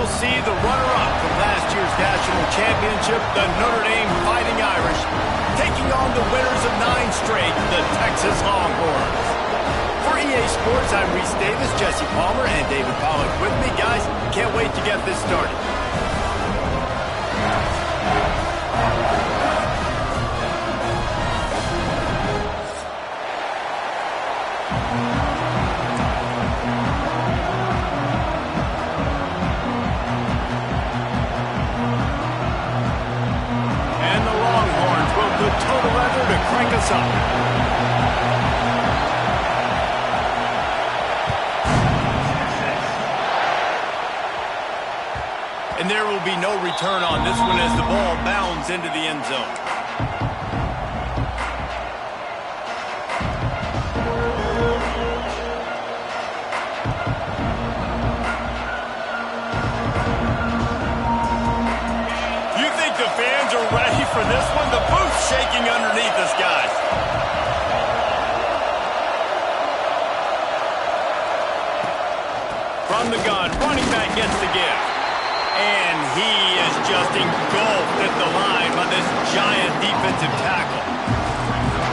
we'll see the runner-up from last year's national championship, the Notre Dame Fighting Irish, taking on the winners of 9 straight, the Texas Longhorns. For EA Sports, I'm Reese Davis, Jesse Palmer, and David Pollack with me. Guys, can't wait to get this started. Total leather to crank us up. And there will be no return on this one as the ball bounds into the end zone. You think the fans are ready for this one? The booth's shaking underneath us, guys. From the gun, running back gets the give. And he is just engulfed at the line by this giant defensive tackle.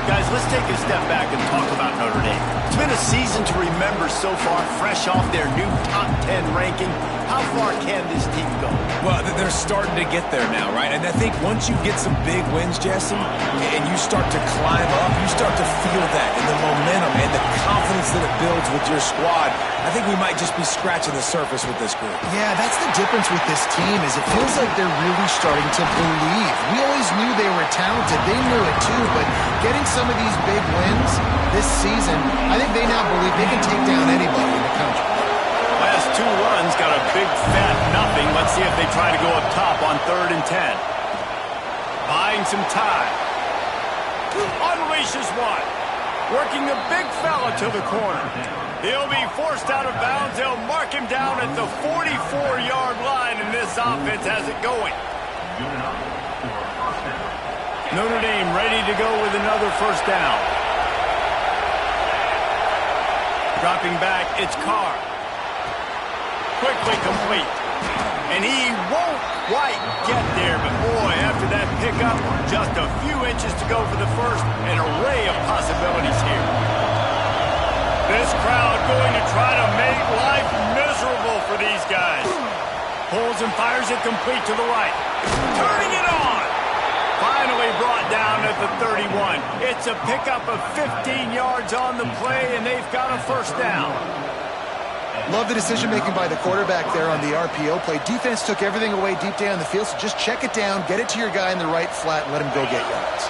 Guys, let's take a step back and talk about Notre Dame. It's been a season to remember so far, fresh off their new top 10 ranking. How far can this team go? Well, they're starting to get there now, right? And I think once you get some big wins, Jesse, and you start to climb up, you start to feel that and the momentum and the confidence that it builds with your squad. I think we might just be scratching the surface with this group. Yeah, that's the difference with this team is it feels like they're really starting to believe. We always knew they were talented. They knew it too, but getting some of these big wins this season, I think they now believe they can take down anybody in the country. Last 2 runs got a big fat nothing. Let's see if they try to go up top on 3rd and 10. Buying some time. Unleashes one. Working a big fella to the corner. He'll be forced out of bounds. They'll mark him down at the 44-yard line, and this offense has it going. Notre Dame ready to go with another first down. Dropping back, it's Carr. Quickly complete. And he won't quite get there, but boy, after that pickup, just a few inches to go for the first, an array of possibilities here. This crowd going to try to make life miserable for these guys. Pulls and fires it complete to the right. Turning it on. Finally brought down at the 31. It's a pickup of 15 yards on the play, and they've got a first down. Love the decision-making by the quarterback there on the RPO play. Defense took everything away deep down the field, so just check it down, get it to your guy in the right flat, and let him go get yards.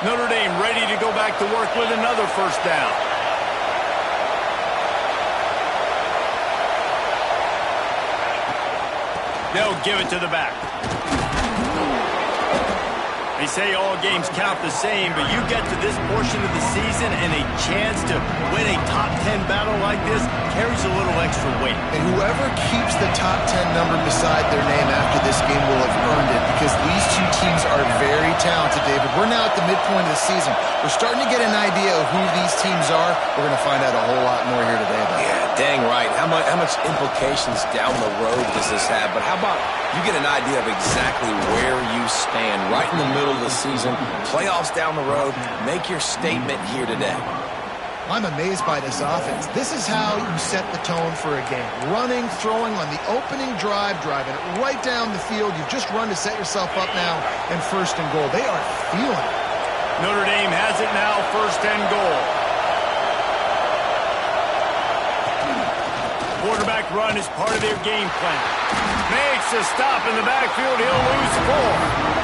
Notre Dame ready to go back to work with another first down. They'll give it to the back. They say all games count the same, but you get to this portion of the season and a chance to win a top 10 battle like this carries a little extra weight. And whoever keeps the top 10 number beside their name after this game will have earned it because these two teams are very talented, David. We're now at the midpoint of the season. We're starting to get an idea of who these teams are. We're going to find out a whole lot more here today about it. Yeah, dang right. How much implications down the road does this have? But how about you get an idea of exactly where you stand right in the middle of the season, playoffs down the road, make your statement here today. I'm amazed by this offense. This is how you set the tone for a game. Running, throwing on the opening drive, driving it right down the field. You've just run to set yourself up now and 1st and goal. They are feeling it. Notre Dame has it now, 1st and goal. Quarterback run is part of their game plan. Makes a stop in the backfield. He'll lose 4.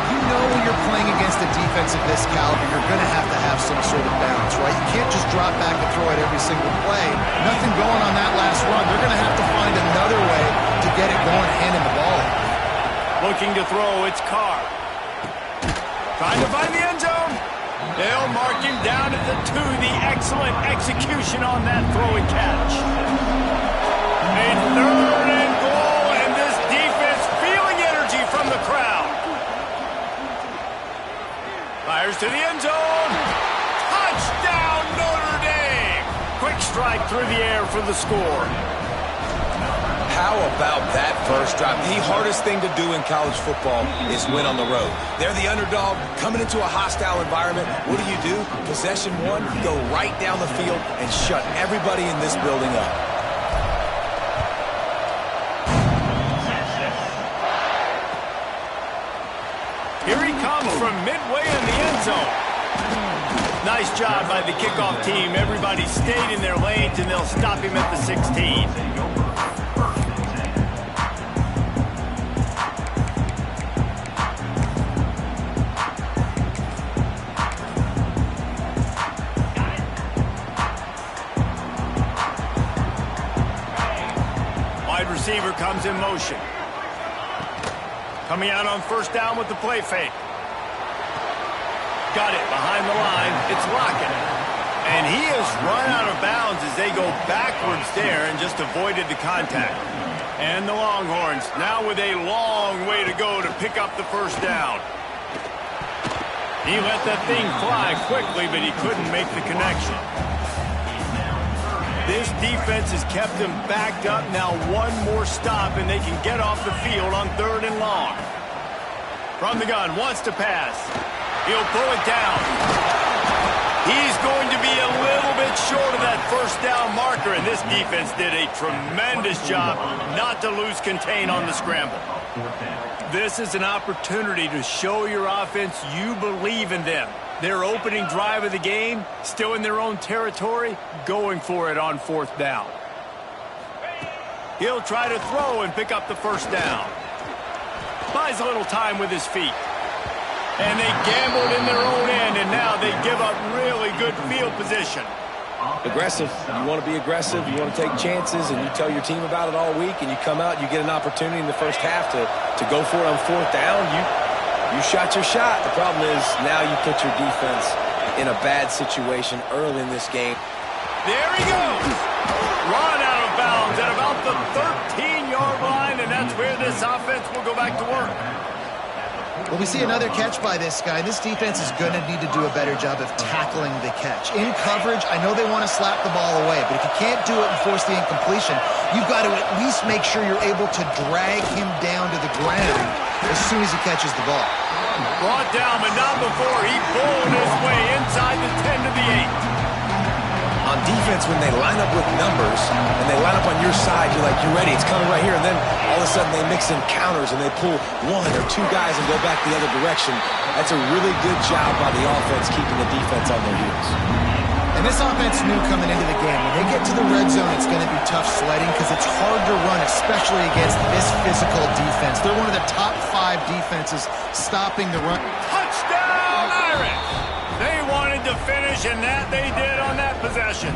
You know when you're playing against a defense of this caliber, you're going to have some sort of balance, right? You can't just drop back and throw it every single play. Nothing going on that last run. They're going to have to find another way to get it going, handing the ball off. Looking to throw, it's Carr. Trying to find the end zone. They'll mark him down at the 2. The excellent execution on that throw and catch. A 3rd and goal, and this defense feeling energy from the crowd. Fires to the end zone. Touchdown, Notre Dame. Quick strike through the air for the score. How about that first drive? The hardest thing to do in college football is win on the road. They're the underdog coming into a hostile environment. What do? Possession one, go right down the field and shut everybody in this building up. Here he comes from midway in the end zone. Nice job by the kickoff team. Everybody stayed in their lanes, and they'll stop him at the 16. Wide receiver comes in motion. Coming out on first down with the play fake. Got it behind the line. It's Lockett. And he has run out of bounds as they go backwards there and just avoided the contact. And the Longhorns now with a long way to go to pick up the first down. He let that thing fly quickly, but he couldn't make the connection. This defense has kept him backed up. Now one more stop, and they can get off the field on 3rd and long. From the gun, wants to pass. He'll pull it down. He's going to be a little bit short of that first down marker, and this defense did a tremendous job not to lose contain on the scramble. This is an opportunity to show your offense you believe in them. Their opening drive of the game, still in their own territory, going for it on 4th down. He'll try to throw and pick up the first down. Buys a little time with his feet. And they gambled in their own end, and now they give up really good field position. Aggressive. You want to be aggressive. You want to take chances, and you tell your team about it all week, and you come out and you get an opportunity in the first half to go for it on 4th down. You shot your shot. The problem is now you put your defense in a bad situation early in this game. There he goes. Run out of bounds at about the 13-yard line, and that's where this offense will go back to work. Well, we see another catch by this guy. This defense is going to need to do a better job of tackling the catch. In coverage, I know they want to slap the ball away, but if you can't do it and force the incompletion, you've got to at least make sure you're able to drag him down to the ground as soon as he catches the ball. Brought down, but not before he pulled his way inside the 10 to the 8. On defense, when they line up with numbers and they line up on your side, you're like, you're ready, it's coming right here. And then all of a sudden they mix in counters and they pull 1 or 2 guys and go back the other direction. That's a really good job by the offense keeping the defense on their heels. And this offense knew coming into the game, when they get to the red zone, it's going to be tough sledding because it's hard to run, especially against this physical defense. They're one of the top 5 defenses stopping the run. Touchdown, Irish! They wanted to finish, and that they did on that possession.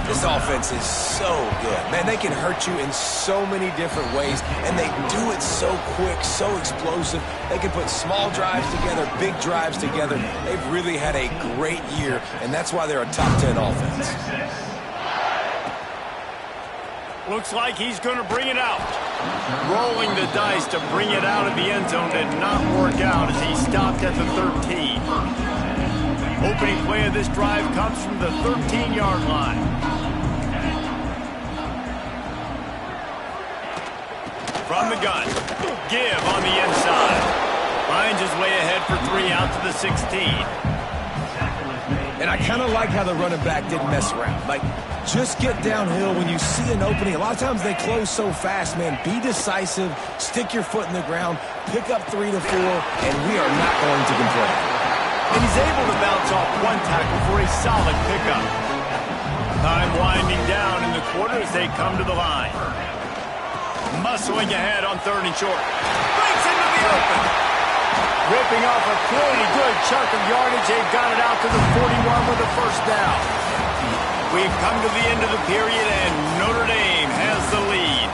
This offense is so good. Man, they can hurt you in so many different ways, and they do it so quick, so explosive. They can put small drives together, big drives together. They've really had a great year, and that's why they're a top 10 offense. Looks like he's going to bring it out. Rolling the dice to bring it out of the end zone did not work out as he stopped at the 13. Opening play of this drive comes from the 13-yard line. From the gun, give on the inside. Finds his way ahead for 3 out to the 16. And I kind of like how the running back didn't mess around. Like, just get downhill when you see an opening. A lot of times they close so fast, man. Be decisive, stick your foot in the ground, pick up 3 to 4, and we are not going to complain. And he's able to bounce off 1 tackle for a solid pickup. Time winding down in the quarter as they come to the line. Muscling ahead on 3rd and short. Breaks into the open. Ripping off a pretty good chunk of yardage. They've got it out to the 41 with the first down. We've come to the end of the period, and Notre Dame has the lead.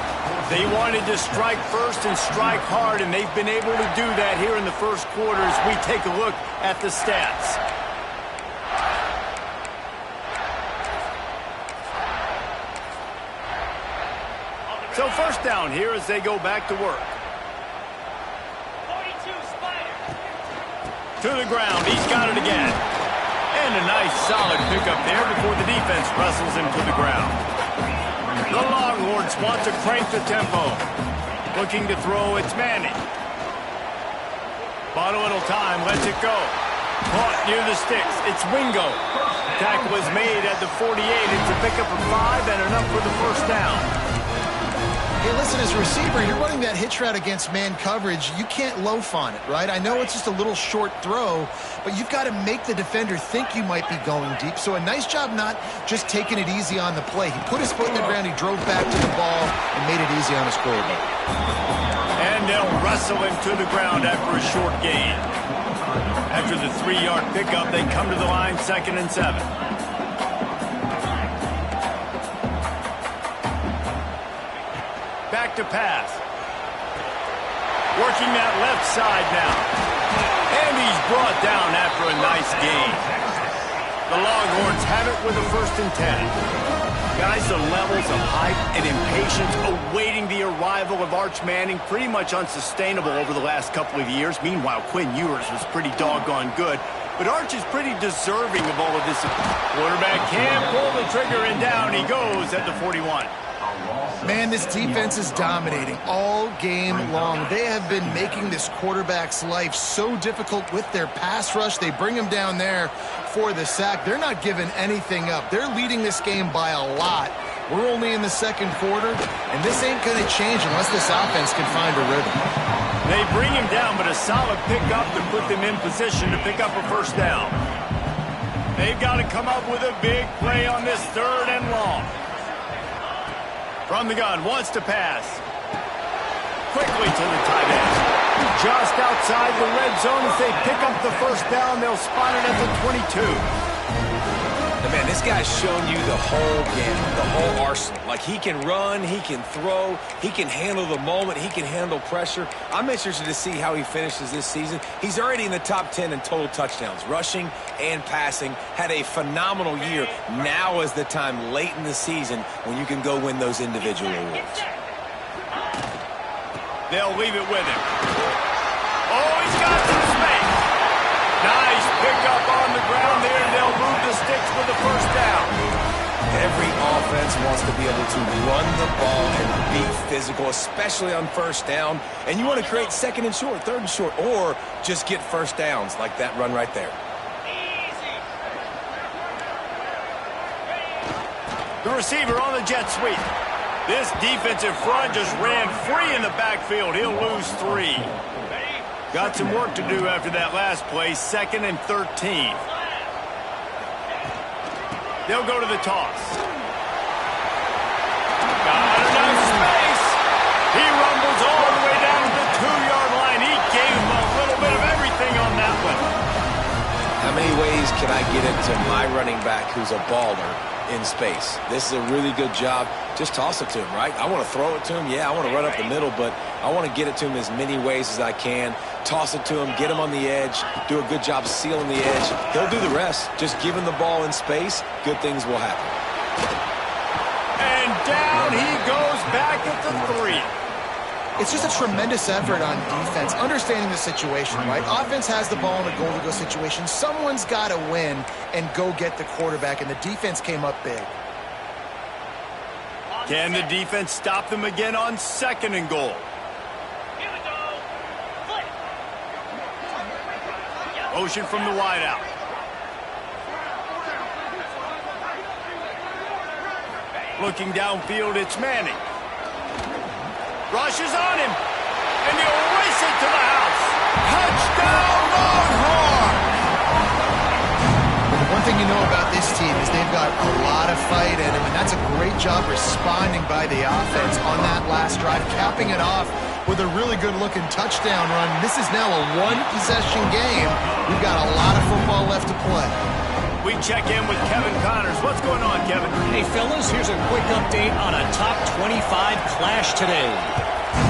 They wanted to strike first and strike hard, and they've been able to do that here in the first quarter as we take a look at the stats. So first down here as they go back to work. To the ground, he's got it again. And a nice solid pickup there before the defense wrestles him to the ground. The Longhorns want to crank the tempo. Looking to throw, it's Manning. Bought a little time, lets it go. Caught near the sticks, it's Wingo. Tackle was made at the 48. It's a pickup of 5 and enough for the first down. Hey, listen, as a receiver, you're running that hitch route against man coverage. You can't loaf on it, right? I know it's just a little short throw, but you've got to make the defender think you might be going deep. So a nice job not just taking it easy on the play. He put his foot in the ground, he drove back to the ball, and made it easy on his quarterback. And they'll wrestle him to the ground after a short gain. After the 3-yard pickup, they come to the line, 2nd and 7. Back to pass. Working that left side now. And he's brought down after a nice gain. The Longhorns have it with a 1st and 10. Guys, the levels of hype and impatience awaiting the arrival of Arch Manning pretty much unsustainable over the last couple of years. Meanwhile, Quinn Ewers was pretty doggone good. But Arch is pretty deserving of all of this. Quarterback can't pull the trigger, and down he goes at the 41. Man, this defense is dominating all game long. They have been making this quarterback's life so difficult with their pass rush. They bring him down there for the sack. They're not giving anything up. They're leading this game by a lot. We're only in the 2nd quarter, and this ain't going to change unless this offense can find a rhythm. They bring him down, but a solid pickup to put them in position to pick up a 1st down. They've got to come up with a big play on this 3rd and long. From the gun, wants to pass. Quickly to the tight end. Just outside the red zone as they pick up the 1st down. They'll spot it at the 22. And man, this guy's shown you the whole game, the whole arsenal. Like, he can run, he can throw, he can handle the moment, he can handle pressure. I'm interested to see how he finishes this season. He's already in the top 10 in total touchdowns, rushing and passing. Had a phenomenal year. Now is the time late in the season when you can go win those individual awards. They'll leave it with him. Oh, he's got some space. Nice pickup on the ground there. They'll move the sticks for the 1st down. Every offense wants to be able to run the ball and be physical, especially on 1st down. And you want to create 2nd and short, 3rd and short, or just get 1st downs like that run right there. The receiver on the jet sweep. This defensive front just ran free in the backfield. He'll lose 3. Got some work to do after that last play, 2nd and 13. They'll go to the toss. Got enough space. He rumbles all the way down to the 2-yard line. He gave him a little bit of everything on that one. How many ways can I get it to my running back who's a baller in space? This is a really good job. Just toss it to him, right? I want to throw it to him. Yeah, I want to run up the middle, but I want to get it to him as many ways as I can. Toss it to him, get him on the edge, do a good job sealing the edge. He'll do the rest. Just give him the ball in space, good things will happen. And down he goes back at the 3. It's just a tremendous effort on defense, understanding the situation, right? Offense has the ball in a goal-to-go situation. Someone's got to win and go get the quarterback, and the defense came up big. Can the defense stop them again on 2nd and goal? Motion from the wideout. Looking downfield, it's Manning. Rushes on him, and he'll race it to the house. Touchdown, Longhorns! One thing you know about this team is they've got a lot of fight in them, and that's a great job responding by the offense on that last drive, capping it off with a really good-looking touchdown run. This is now a 1-possession game. We've got a lot of football left to play. We check in with Kevin Connors. What's going on, Kevin? Hey, fellas, here's a quick update on a top 25 clash today.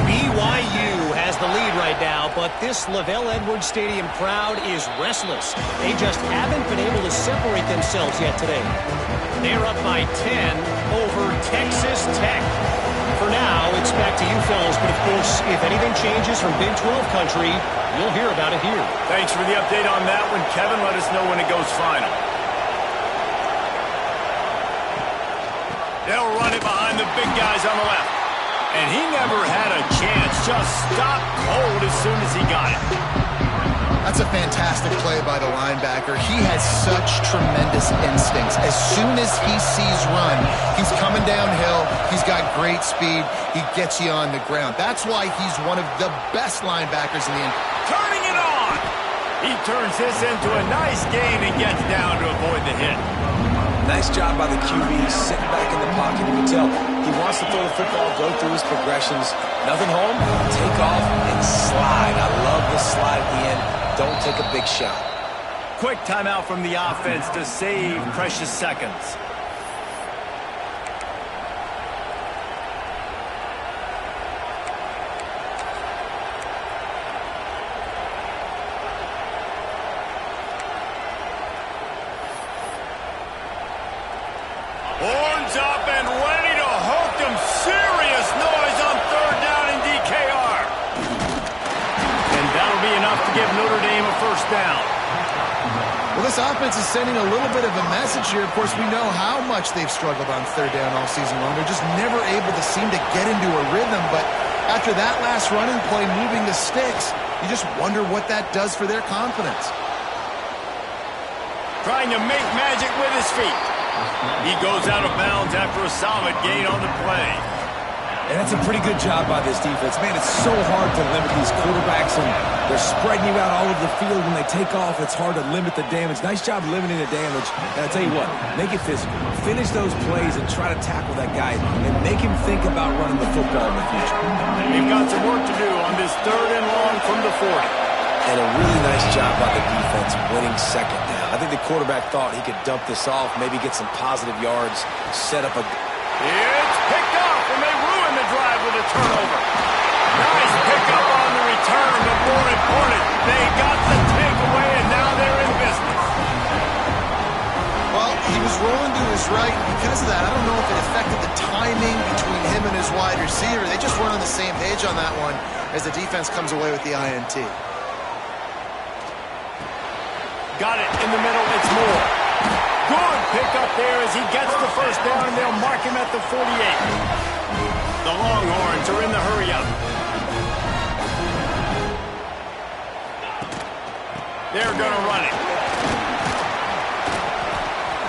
BYU has the lead right now, but this LaVell Edwards Stadium crowd is restless. They just haven't been able to separate themselves yet today. They're up by 10 over Texas Tech. For now, it's back to you fellas, but of course, if anything changes from Big 12 country, you'll hear about it here. Thanks for the update on that one, Kevin. Let us know when it goes final. They'll run it behind the big guys on the left. And he never had a chance. Just stopped cold as soon as he got it. That's a fantastic play by the linebacker. He has such tremendous instincts. As soon as he sees run, he's coming downhill. He's got great speed. He gets you on the ground. That's why he's one of the best linebackers in the NFL. Turning it on. He turns this into a nice gain and gets down to avoid the hit. Nice job by the QB. He's sitting back in the pocket. You can tell he wants to throw the football, go through his progressions. Nothing home, take off, and slide. I love the slide at the end. Don't take a big shot. Quick timeout from the offense to save precious seconds. Horns up and ready to hook them. Serious noise on third down in DKR. And that'll be enough to give Notre Dame a first down. Well, this offense is sending a little bit of a message here. Of course, we know how much they've struggled on third down all season long. They're just never able to seem to get into a rhythm. But after that last running play, moving the sticks, you just wonder what that does for their confidence. Trying to make magic with his feet. He goes out of bounds after a solid gain on the play. And that's a pretty good job by this defense. Man, it's so hard to limit these quarterbacks, and they're spreading you out all over the field. When they take off, it's hard to limit the damage. Nice job limiting the damage. And I tell you what, make it physical. Finish those plays and try to tackle that guy and make him think about running the football in the future. They've got some work to do on this third and long from the 40. And a really nice job by the defense winning second down. I think the quarterback thought he could dump this off, maybe get some positive yards, set up a... It's picked off, and they ruin the drive with a turnover. Nice pickup on the return, but more important, they got the takeaway, and now they're in business. Well, he was rolling to his right. Because of that, I don't know if it affected the timing between him and his wide receiver. They just weren't on the same page on that one as the defense comes away with the INT. Got it in the middle, it's Moore. Good pickup there as he gets the first down, and they'll mark him at the 48. The Longhorns are in the hurry-up. They're going to run it.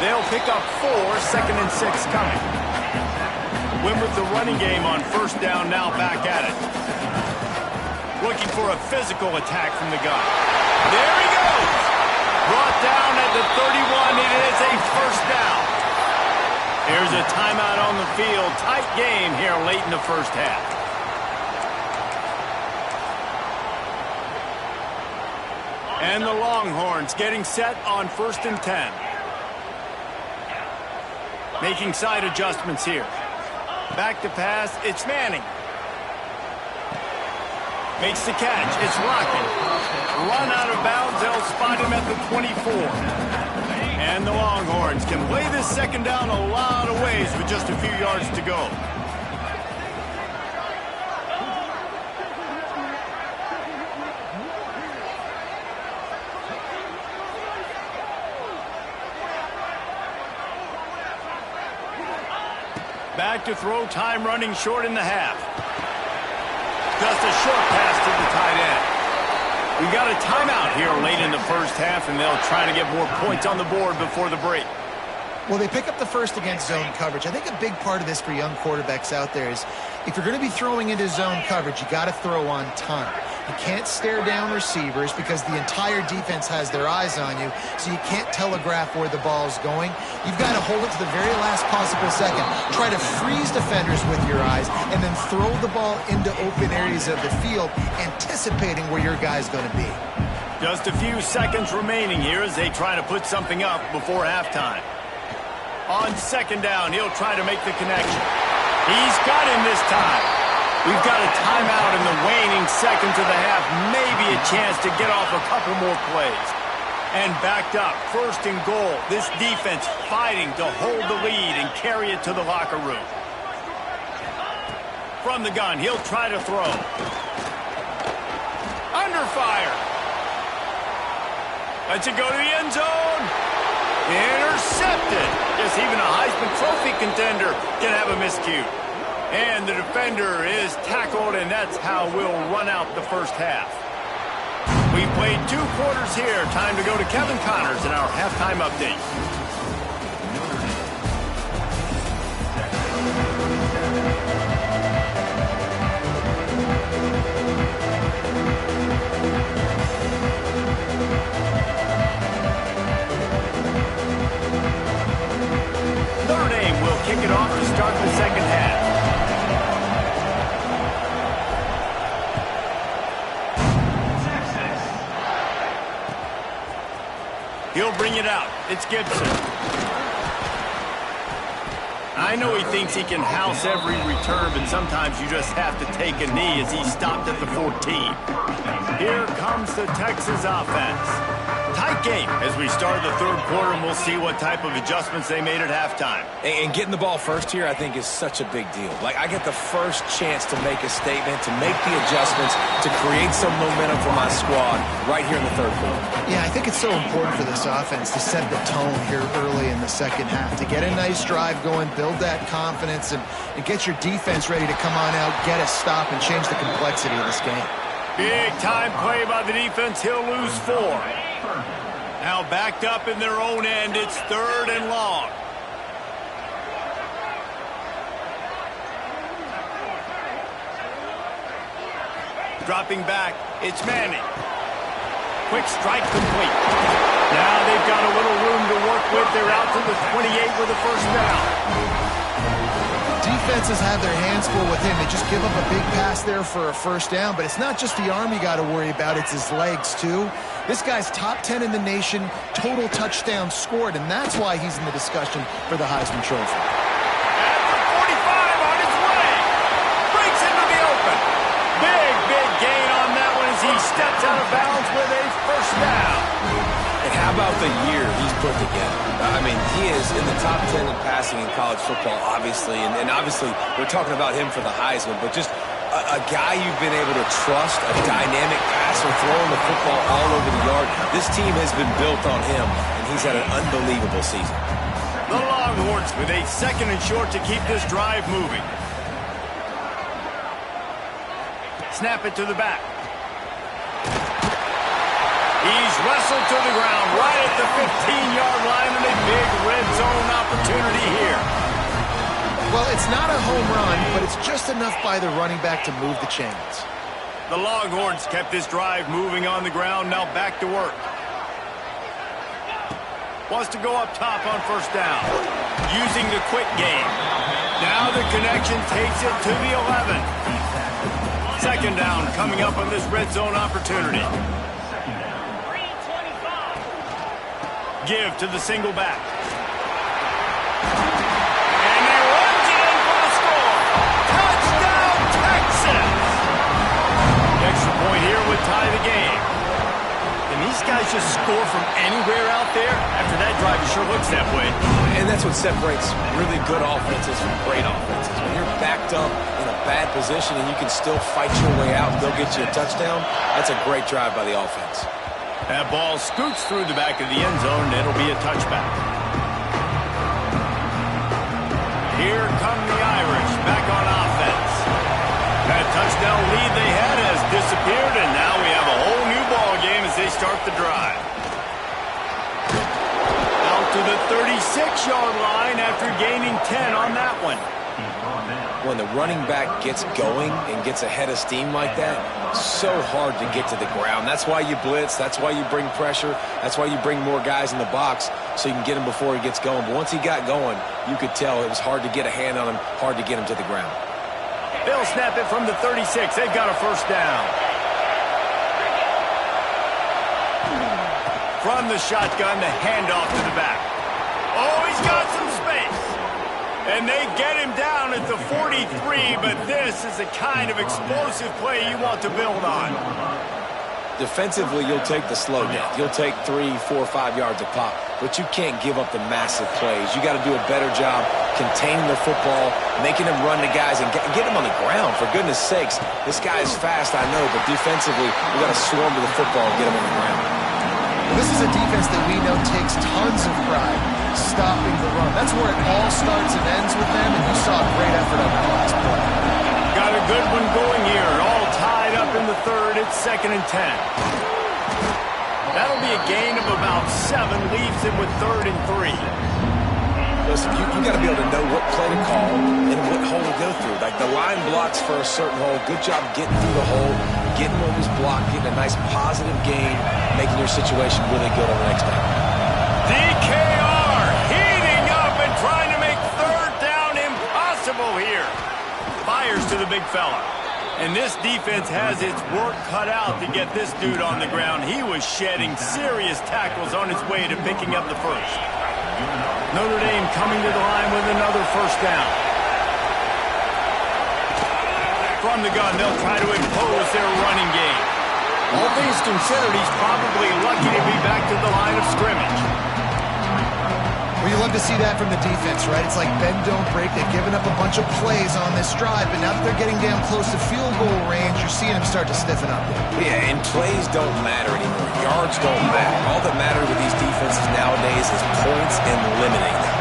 They'll pick up 4, 2nd and 6 coming. Win with the running game on first down, now back at it. Looking for a physical attack from the gun. There he goes! Brought down at the 31, and it is a first down. There's a timeout on the field. Tight game here late in the first half. And the Longhorns getting set on 1st and 10. Making side adjustments here. Back to pass, it's Manning. Makes the catch, it's Rocket. Run out of bounds, they'll spot him at the 24. And the Longhorns can play this second down a lot of ways with just a few yards to go. Back to throw, time running short in the half. Just a short pass to the tight end. We got a timeout here late in the first half, and they'll try to get more points on the board before the break. Well, they pick up the first against zone coverage. I think a big part of this for young quarterbacks out there is if you're going to be throwing into zone coverage, you got to throw on time. You can't stare down receivers because the entire defense has their eyes on you, so you can't telegraph where the ball's going. You've got to hold it to the very last possible second. Try to freeze defenders with your eyes and then throw the ball into open areas of the field, anticipating where your guy's going to be. Just a few seconds remaining here as they try to put something up before halftime. On second down, he'll try to make the connection. He's got him this time. We've got a timeout in the waning seconds of the half. Maybe a chance to get off a couple more plays. And backed up, 1st and goal. This defense fighting to hold the lead and carry it to the locker room. From the gun, he'll try to throw. Under fire. Lets it go to the end zone. Intercepted. Yes, even a Heisman Trophy contender can have a miscue. And the defender is tackled, and that's how we'll run out the first half. We played 2 quarters here. Time to go to Kevin Connors in our halftime update. Notre Dame will kick it off to start the second half. He'll bring it out. It's Gibson. I know he thinks he can house every return, but sometimes you just have to take a knee as he stopped at the 14. Here comes the Texas offense. Tight game as we start the third quarter, and we'll see what type of adjustments they made at halftime. And getting the ball first here, I think, is such a big deal. Like, I get the first chance to make a statement, to make the adjustments, to create some momentum for my squad right here in the third quarter. Yeah, I think it's so important for this offense to set the tone here early in the second half, to get a nice drive going, build that confidence, and get your defense ready to come on out, get a stop, and change the complexity of this game. Big time play by the defense. He'll lose 4. Now backed up in their own end. It's 3rd and long. Dropping back. It's Manning. Quick strike complete. Now they've got a little room to work with. They're out to the 28 with a first down. Defenses have their hands full with him. They just give up a big pass there for a first down, but it's not just the arm you got to worry about, it's his legs too. This guy's top 10 in the nation, total touchdowns scored, and that's why he's in the discussion for the Heisman Trophy. At the 45 on his way. Breaks into the open. Big gain on that one as he steps out of bounds with a first down. And how about the year he's put together? I mean, he is in the top 10 in passing in college football, obviously. And obviously, we're talking about him for the Heisman. But just a guy you've been able to trust, a dynamic passer, throwing the football all over the yard. This team has been built on him, and he's had an unbelievable season. The Longhorns with a 2nd and short to keep this drive moving. Snap it to the back. He's wrestled to the ground right at the 15-yard line, and a big red zone opportunity here. Well, it's not a home run, but it's just enough by the running back to move the chains. The Longhorns kept this drive moving on the ground, now back to work. Wants to go up top on first down. Using the quick game. Now the connection takes it to the 11. 2nd down coming up on this red zone opportunity. Give to the single back. And he runs it in for the score. Touchdown, Texas! The extra point here would tie the game. And these guys just score from anywhere out there? After that drive, it sure looks that way. And that's what separates really good offenses from great offenses. When you're backed up in a bad position and you can still fight your way out and they'll get you a touchdown, that's a great drive by the offense. That ball scoots through the back of the end zone, and it'll be a touchback. Here come the Irish back on offense. That touchdown lead they had has disappeared, and now we have a whole new ball game as they start the drive. Out to the 36-yard line after gaining 10 on that one. When the running back gets going and gets ahead of steam like that, so hard to get to the ground. That's why you blitz. That's why you bring pressure. That's why you bring more guys in the box so you can get him before he gets going. But once he got going, you could tell it was hard to get a hand on him, hard to get him to the ground. They'll snap it from the 36. They've got a first down. From the shotgun, the handoff to the back. Oh, he's got some space. And they get him down at the 43, but this is the kind of explosive play you want to build on. Defensively, you'll take the slow death. You'll take 3, 4, 5 yards a pop, but you can't give up the massive plays. You got to do a better job containing the football, making them run to guys, and get them on the ground. For goodness sakes, this guy is fast, I know, but defensively, we got to swarm to the football and get him on the ground. This is a defense that we know takes tons of pride stopping the run. That's where it all starts and ends with them, and you saw a great effort on that last play. Got a good one going here. All tied up in the third. It's 2nd and 10. That'll be a gain of about 7. Leaves him with 3rd and 3. Listen, you got to be able to know what play to call and what hole to go through. Like the line blocks for a certain hole. Good job getting through the hole, getting what was blocked, getting a nice positive gain, making your situation really good on the next down. DKR heating up and trying to make 3rd down impossible here. Fires to the big fella. And this defense has its work cut out to get this dude on the ground. He was shedding serious tackles on his way to picking up the first. Notre Dame coming to the line with another 1st down. From the gun, they'll try to impose their running game. All things considered, he's probably lucky to be back to the line of scrimmage. Well, you love to see that from the defense, right? It's like bend, don't break. They've given up a bunch of plays on this drive, but now that they're getting down close to field goal range, you're seeing them start to stiffen up. Yeah, and plays don't matter anymore. Yards don't matter. All that matters with these defenses nowadays is points and limiting them.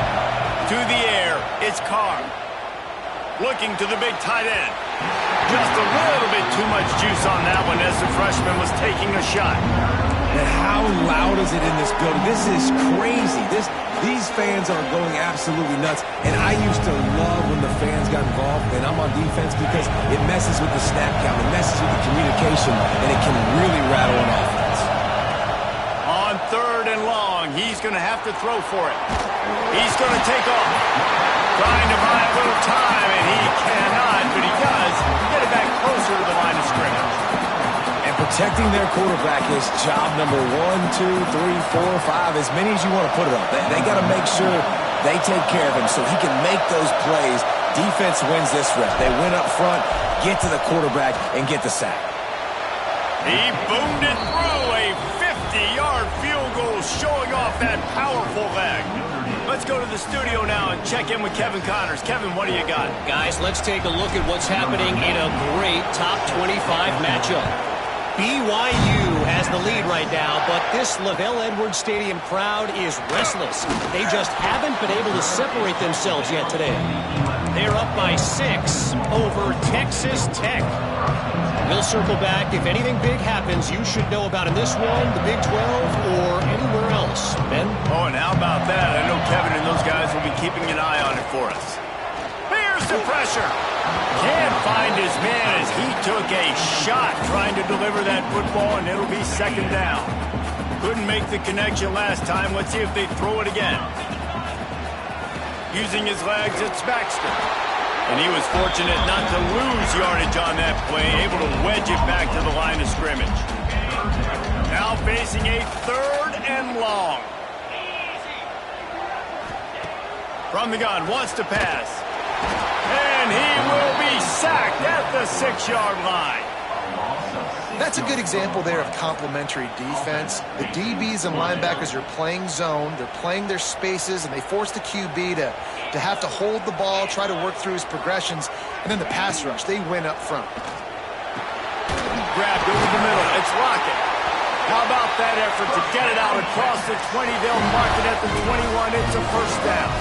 To the air, it's Carr. Looking to the big tight end. Just a little bit too much juice on that one as the freshman was taking a shot. And how loud is it in this building? This is crazy. These fans are going absolutely nuts. And I used to love when the fans got involved, and I'm on defense because it messes with the snap count, it messes with the communication, and it can really rattle an offense. On 3rd and long, he's going to have to throw for it. He's going to take off. Trying to buy a little time, and he cannot, but he does get it back closer to the line of scrimmage. And protecting their quarterback is job number 1, 2, 3, 4, 5, as many as you want to put it up. They got to make sure they take care of him so he can make those plays. Defense wins this rep. They win up front, get to the quarterback, and get the sack. He boomed it through a 50-yard field goal, showing off that powerful leg. Let's go to the studio now and check in with Kevin Connors. Kevin, what do you got? Guys, let's take a look at what's happening in a great top 25 matchup. BYU has the lead right now, but this LaVell Edwards Stadium crowd is restless. They just haven't been able to separate themselves yet today. They're up by 6 over Texas Tech. We'll circle back. If anything big happens, you should know about in this one, the Big 12, or anywhere else. Ben? Oh, and how about that? I know Kevin and those guys will be keeping an eye on it for us. Here's the pressure. Can't find his man as he took a shot trying to deliver that football, and it'll be 2nd down. Couldn't make the connection last time. Let's see if they throw it again. Using his legs, it's Baxter. And he was fortunate not to lose yardage on that play, able to wedge it back to the line of scrimmage. Now facing a 3rd and long. From the gun, wants to pass. And he will be sacked at the 6-yard line. That's a good example there of complementary defense. The DBs and linebackers are playing zone, they're playing their spaces, and they force the QB to have to hold the ball, try to work through his progressions, and then the pass rush, they win up front. Grabbed over the middle, it's Lockett. How about that effort to get it out across the 20? They'll mark it at the 21. It's a 1st down.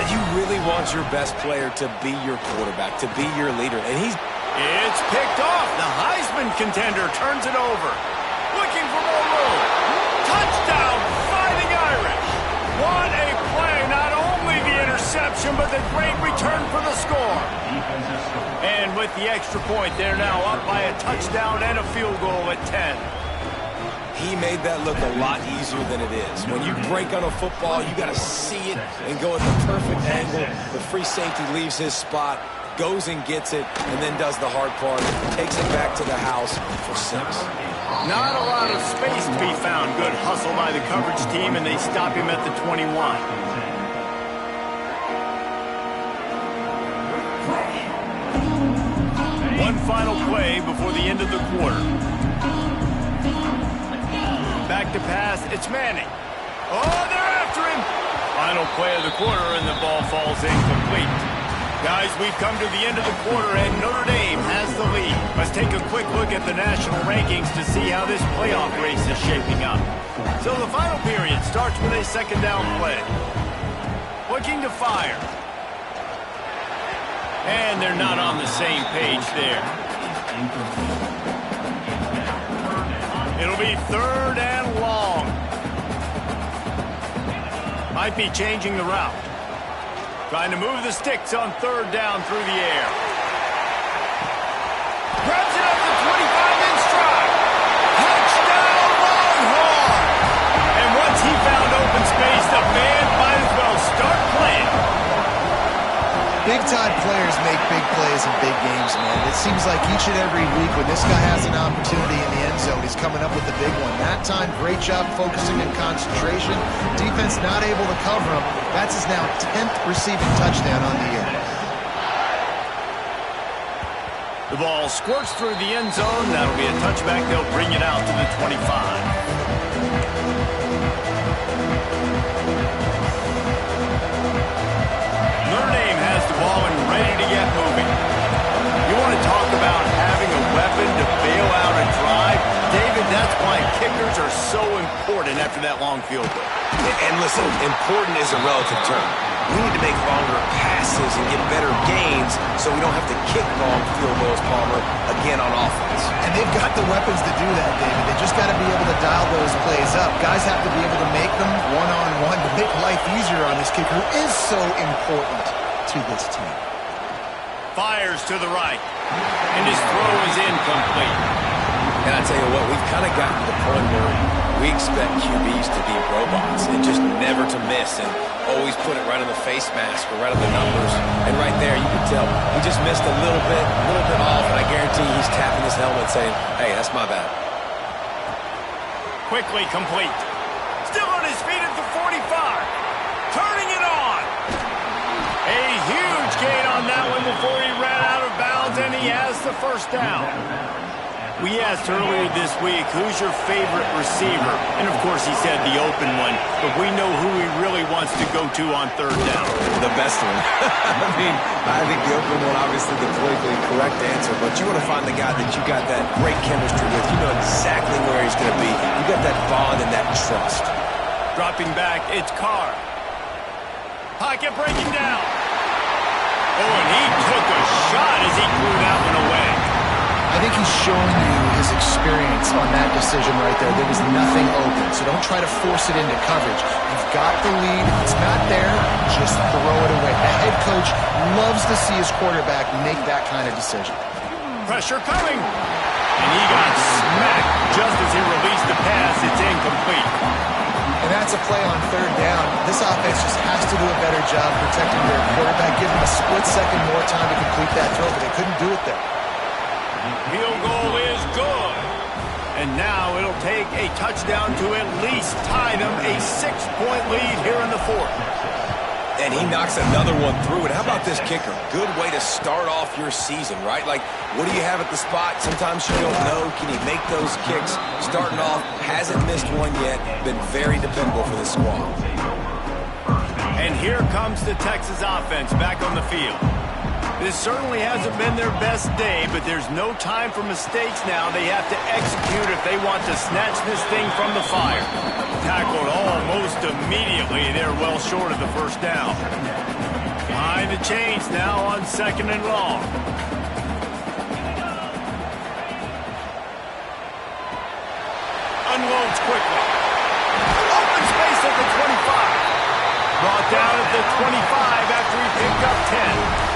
And you really want your best player to be your quarterback, to be your leader. And It's picked off. The Heisman contender turns it over. Looking for more room. Touchdown, Fighting Irish. What a play. Not only the interception, but the great return for the score. And with the extra point, they're now up by a touchdown and a field goal at 10. he made that look a lot easier than it is. When you break on a football, you got to see it and go at the perfect angle. The free safety leaves his spot, goes and gets it, and then does the hard part, takes it back to the house for 6. Not a lot of space to be found. Good hustle by the coverage team, and they stop him at the 21. One final play before the end of the quarter. Back to pass, it's Manning. Oh, they're after him. Final play of the quarter, and the ball falls incomplete. Guys, we've come to the end of the quarter, and Notre Dame has the lead. Let's take a quick look at the national rankings to see how this playoff race is shaping up. So the final period starts with a second down play. Looking to fire. And they're not on the same page there. It'll be third and long. Might be changing the route. Trying to move the sticks on third down through the air. Grabs it up to 25 in stride. Touchdown Longhorn! And once he found open space, the band might as well start playing. Big-time players make big plays in big games, man. It seems like each and every week when this guy has an opportunity in the end zone, he's coming up with a big one. That time, great job focusing and concentration. Defense not able to cover him. That's his now 10th receiving touchdown on the year. The ball squirts through the end zone. That'll be a touchback. They'll bring it out to the 25. Ball and ready to get moving. You want to talk about having a weapon to bail out a drive? David, that's why kickers are so important after that long field goal. And listen, important is a relative term. We need to make longer passes and get better gains so we don't have to kick long field goals, Palmer, again on offense. And they've got the weapons to do that, David. They just got to be able to dial those plays up. Guys have to be able to make them one-on-one to make life easier on this kicker, who is so important to this team. Fires to the right, and his throw is incomplete. And I tell you what, we've kind of gotten to the point where we expect QBs to be robots and just never to miss and always put it right on the face mask or right on the numbers. And right there, you can tell he just missed a little bit off, and I guarantee he's tapping his helmet saying, hey, that's my bad. Quickly complete. Still on his feet at the 45. Turning it on. A huge gain on that one before he ran out of bounds, and he has the first down. We asked earlier this week, who's your favorite receiver? And, of course, he said the open one, but we know who he really wants to go to on third down. The best one. I think the open one, obviously the politically correct answer, but you want to find the guy that you got that great chemistry with. You know exactly where he's going to be. You got that bond and that trust. Dropping back, it's Carr. Pocket breaking down. Oh, and he took a shot as he threw that one away. I think he's showing you his experience on that decision right there. There was nothing open, so don't try to force it into coverage. You've got the lead. If it's not there, just throw it away. The head coach loves to see his quarterback make that kind of decision. Pressure coming. And he got smacked just as he released the pass. It's incomplete. And that's a play on third down. This offense just has to do a better job protecting their quarterback, give him a split second more time to complete that throw, but they couldn't do it there. Field goal is good. And now it'll take a touchdown to at least tie them a 6-point lead here in the fourth. And he knocks another one through. And how about this kicker? Good way to start off your season, right? Like, what do you have at the spot? Sometimes you don't know. Can he make those kicks? Starting off, hasn't missed one yet. Been very dependable for this squad. And here comes the Texas offense back on the field. This certainly hasn't been their best day, but there's no time for mistakes now. They have to execute if they want to snatch this thing from the fire. Tackled almost immediately. They're well short of the first down. Behind the chains now on second and long. Unloads quickly. Open space at the 25. Brought down at the 25 after he picked up 10.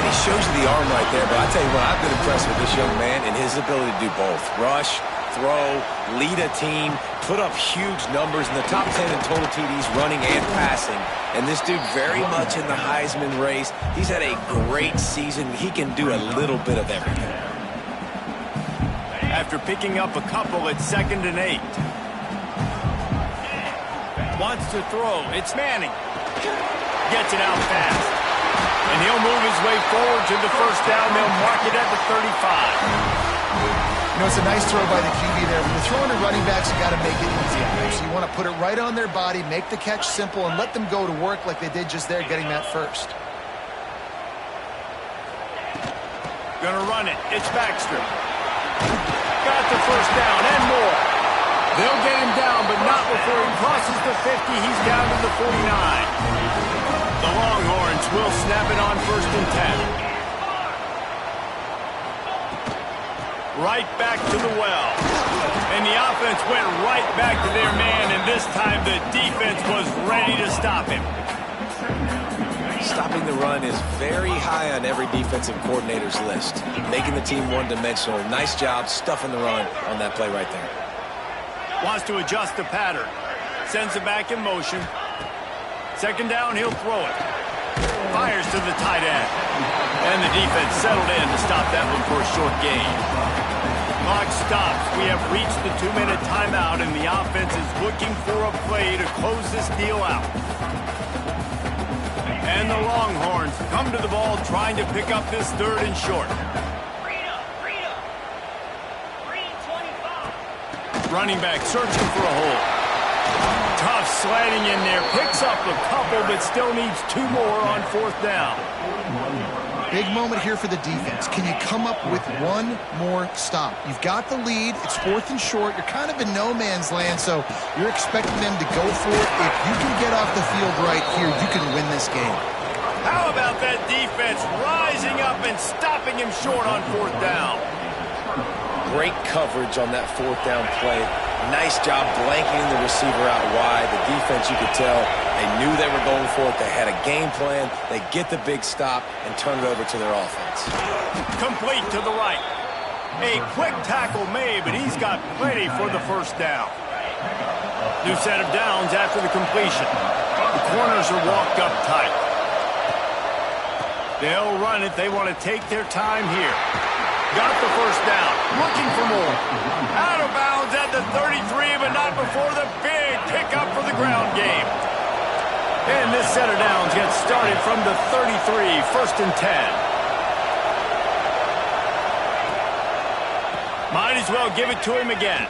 He shows you the arm right there, but I tell you what, I've been impressed with this young man and his ability to do both. Rush, throw, lead a team, put up huge numbers in the top 10 in total TDs running and passing. And this dude very much in the Heisman race. He's had a great season. He can do a little bit of everything. After picking up a couple at 2nd and 8. Wants to throw. It's Manning. Gets it out fast. And he'll move his way forward to the first down. They'll mark it at the 35. You know, it's a nice throw by the QB there. When you're throwing to running backs, you got to make it easy on them. So you want to put it right on their body, make the catch simple, and let them go to work like they did just there, getting that first. Gonna run it. It's Baxter. Got the first down and more. They'll get him down, but not before he crosses the 50. He's down to the 49. The Longhorns will snap it on 1st and 10. Right back to the well. And the offense went right back to their man, and this time the defense was ready to stop him. Stopping the run is very high on every defensive coordinator's list. Making the team one-dimensional. Nice job stuffing the run on that play right there. Wants to adjust the pattern. Sends it back in motion. 2nd down, he'll throw it. Fires to the tight end. And the defense settled in to stop that one for a short gain. Clock stops. We have reached the 2-minute timeout, and the offense is looking for a play to close this deal out. And the Longhorns come to the ball trying to pick up this 3rd and short. Running back searching for a hole. Tough sliding in there. Picks up a couple, but still needs 2 more on 4th down. Big moment here for the defense. Can you come up with 1 more stop? You've got the lead. It's 4th and short. You're kind of in no man's land, so you're expecting them to go for it. If you can get off the field right here, you can win this game. How about that defense rising up and stopping him short on 4th down? Great coverage on that 4th down play. Nice job blanketing the receiver out wide. The defense, you could tell, they knew they were going for it. They had a game plan. They get the big stop and turn it over to their offense. Complete to the right. A quick tackle made, but he's got plenty for the 1st down. New set of downs after the completion. The corners are walked up tight. They'll run it. They want to take their time here. Got the 1st down. Looking for more. Out of bounds at the 33, but not before the big pickup for the ground game. And this set of downs gets started from the 33, 1st and 10. Might as well give it to him again.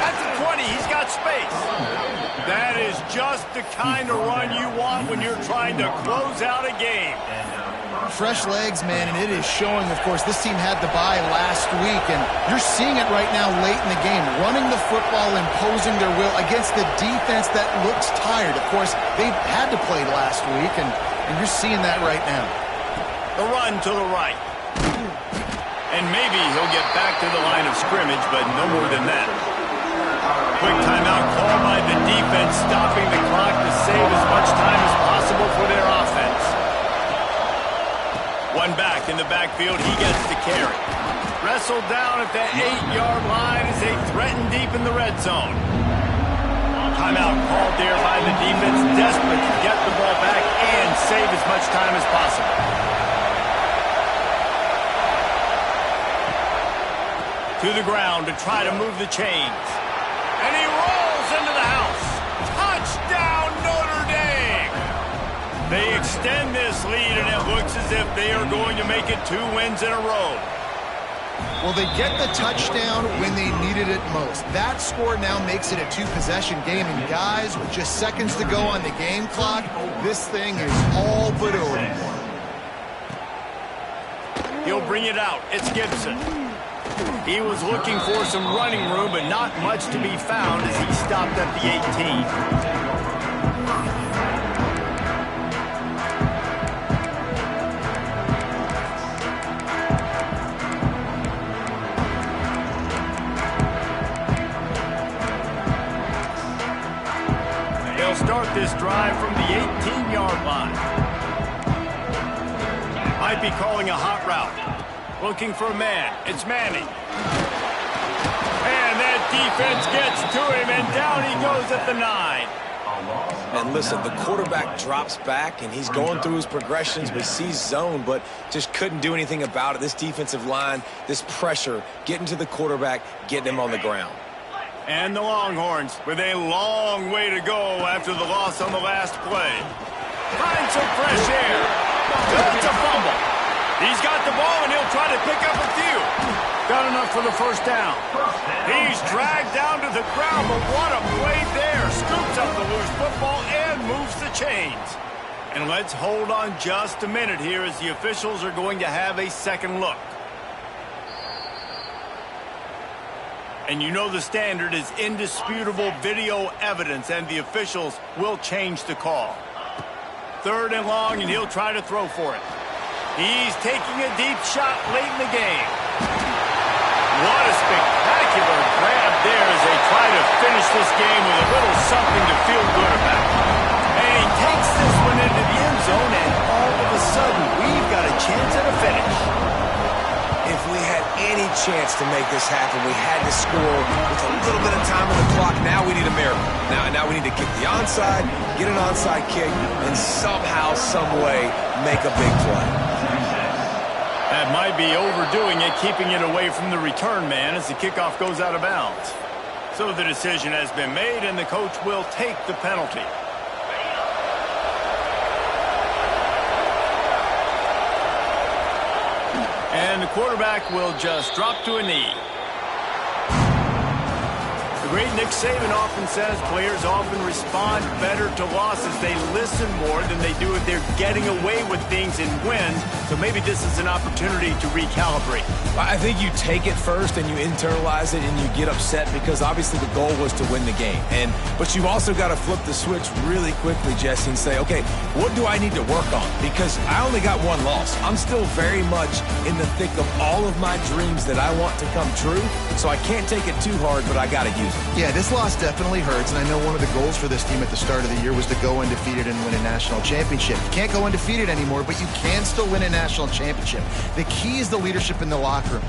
At the 20, he's got space. That is just the kind of run you want when you're trying to close out a game. Fresh legs, man, and it is showing, of course. This team had the bye last week, and you're seeing it right now late in the game. Running the football, imposing their will against the defense that looks tired. Of course, they had to play last week, and you're seeing that right now. The run to the right. And maybe he'll get back to the line of scrimmage, but no more than that. Quick timeout called by the defense, stopping the clock to save as much time as possible for their offense. One back in the backfield, he gets the carry. Wrestled down at the 8-yard line as they threaten deep in the red zone. Timeout called there by the defense, desperate to get the ball back and save as much time as possible. To the ground to try to move the chains. And he rolls into the house. Touchdown, Notre Dame! They extend this lead, and it looks as if they are going to make it 2 wins in a row. Well, they get the touchdown when they needed it most. That score now makes it a 2-possession game. And guys, with just seconds to go on the game clock, this thing is all but over. He'll bring it out. It's Gibson. He was looking for some running room, but not much to be found as he stopped at the 18. Start this drive from the 18-yard line. Might be calling a hot route. Looking for a man. It's Manning. And that defense gets to him, and down he goes at the 9. And listen, the quarterback drops back, and he's going through his progressions. We see zone, but just couldn't do anything about it. This defensive line, this pressure, getting to the quarterback, getting him on the ground. And the Longhorns with a long way to go after the loss on the last play. Find some fresh air. That's a fumble. He's got the ball, and he'll try to pick up a few. Got enough for the 1st down. He's dragged down to the ground, but what a play there. Scoops up the loose football and moves the chains. And let's hold on just a minute here as the officials are going to have a second look. And you know the standard is indisputable video evidence, and the officials will change the call. 3rd and long, and he'll try to throw for it. He's taking a deep shot late in the game. What a spectacular grab there as they try to finish this game with a little something to feel good about. And he takes this one into the end zone, and all of a sudden, we've got a chance at a finish. If we had any chance to make this happen, we had to score with a little bit of time on the clock. Now we need a miracle. Now we need to kick the onside, get an onside kick, and somehow, some way, make a big play. That might be overdoing it, keeping it away from the return man as the kickoff goes out of bounds. So the decision has been made, and the coach will take the penalty. And the quarterback will just drop to a knee. The great Nick Saban often says players often respond better to losses. They listen more than they do if they're getting away with things in wins. So maybe this is an opportunity to recalibrate. I think you take it first and you internalize it and you get upset because obviously the goal was to win the game. But you've also got to flip the switch really quickly, Jesse, and say, okay, what do I need to work on? Because I only got one loss. I'm still very much in the thick of all of my dreams that I want to come true. So I can't take it too hard, but I got to use it. Yeah, this loss definitely hurts, and I know one of the goals for this team at the start of the year was to go undefeated and win a national championship. You can't go undefeated anymore, but you can still win a national championship. The key is the leadership in the locker room.